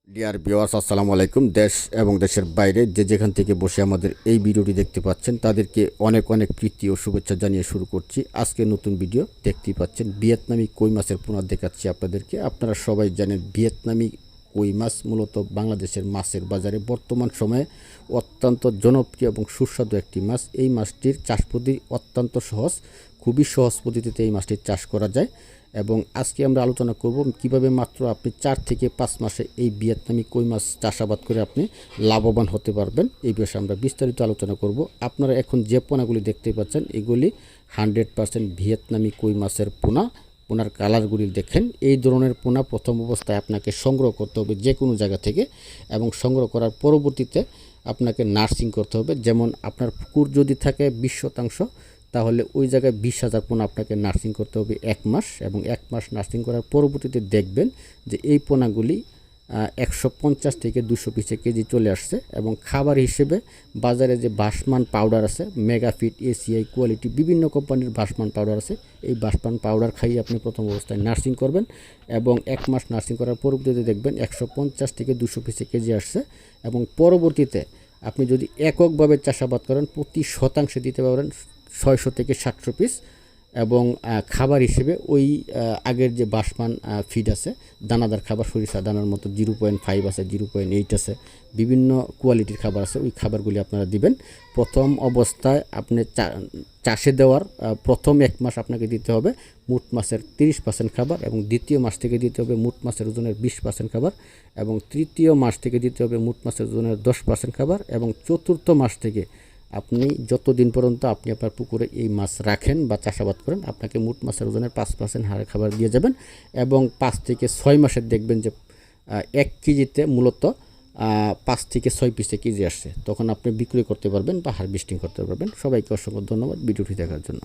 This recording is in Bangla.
ডিয়ার ভিউয়ার্স, আসসালামু আলাইকুম। দেশ এবং দেশের বাইরে যে যেখান থেকে বসে আমাদের এই ভিডিওটি দেখতে পাচ্ছেন তাদেরকে অনেক অনেক প্রীতি ও শুভেচ্ছা জানিয়ে শুরু করছি আজকে নতুন ভিডিও। দেখতেই পাচ্ছেন ভিয়েতনামি কই মাছের পোনা দেখাচ্ছি আপনাদেরকে। আপনারা সবাই জানেন ভিয়েতনামি কই মাছ মূলত বাংলাদেশের মাছের বাজারে বর্তমান সময়ে অত্যন্ত জনপ্রিয় এবং সুস্বাদু একটি মাছ। এই মাছটির চাষ পদ্ধতি অত্যন্ত সহজ, খুবই সহজ পদ্ধতিতে এই মাছটির চাষ করা যায় এবং আজকে আমরা আলোচনা করব কিভাবে মাত্র আপনি 4 থেকে 5 মাসে এই ভিয়েতনামি কই মাছ চাষাবাদ করে আপনি লাভবান হতে পারবেন। এই বিষয়ে আমরা বিস্তারিত আলোচনা করব। আপনারা এখন যে পোনাগুলি দেখতে পাচ্ছেন এগুলি 100% ভিয়েতনামি কই মাছের পোনা। পোনার কালারগুলি দেখেন। এই ধরনের পোনা প্রথম অবস্থায় আপনাকে সংগ্রহ করতে হবে যে কোনো জায়গা থেকে এবং সংগ্রহ করার পরবর্তীতে আপনাকে নার্সিং করতে হবে। যেমন আপনার পুকুর যদি থাকে 20% তাহলে ওই জায়গায় 20,000 পোনা আপনাকে নার্সিং করতে হবে 1 মাস এবং 1 মাস নার্সিং করার পরবর্তীতে দেখবেন যে এই পোনাগুলি 150 থেকে 200 পিসে কেজি চলে আসছে এবং খাবার হিসেবে বাজারে যে বাসমান পাউডার আছে, মেগাফিট, এসিআই, কোয়ালিটি বিভিন্ন কোম্পানির বাসমান পাউডার আছে, এই বাসমান পাউডার খাইয়ে আপনি প্রথম অবস্থায় নার্সিং করবেন এবং 1 মাস নার্সিং করার পরবর্তীতে দেখবেন 150 থেকে 200 পিসে কেজি আসছে এবং পরবর্তীতে আপনি যদি এককভাবে চাষাবাদ করেন প্রতি শতাংশে দিতে পারেন 600 থেকে 700 পিস এবং খাবার হিসেবে ওই আগের যে বাসমান ফিড আছে, দানাদার খাবার, সরিষা দানার মতো 0.5 আছে, 0.8 আছে, বিভিন্ন কোয়ালিটির খাবার আছে, ওই খাবারগুলি আপনারা দিবেন। প্রথম অবস্থায় আপনি চাষে দেওয়ার প্রথম 1 মাস আপনাকে দিতে হবে মুট মাছের 30% খাবার এবং দ্বিতীয় মাস থেকে দিতে হবে মুট মাছের ওজনের 20% খাবার এবং তৃতীয় মাস থেকে দিতে হবে মুট মাছের ওজনের 10% খাবার এবং চতুর্থ মাস থেকে আপনি যতদিন পর্যন্ত আপনি আপনার পুকুরে এই মাছ রাখেন বা চাষাবাদ করেন আপনাকে মুট মাছের ওজনের 5% হারে খাবার দিয়ে যাবেন এবং 5 থেকে 6 মাসের দেখবেন যে 1 কেজিতে মূলত 5 থেকে 6 পিসে কেজি আসছে, তখন আপনি বিক্রি করতে পারবেন বা হারভেস্টিং করতে পারবেন। সবাইকে অসংখ্য ধন্যবাদ ভিডিওটি দেখার জন্য।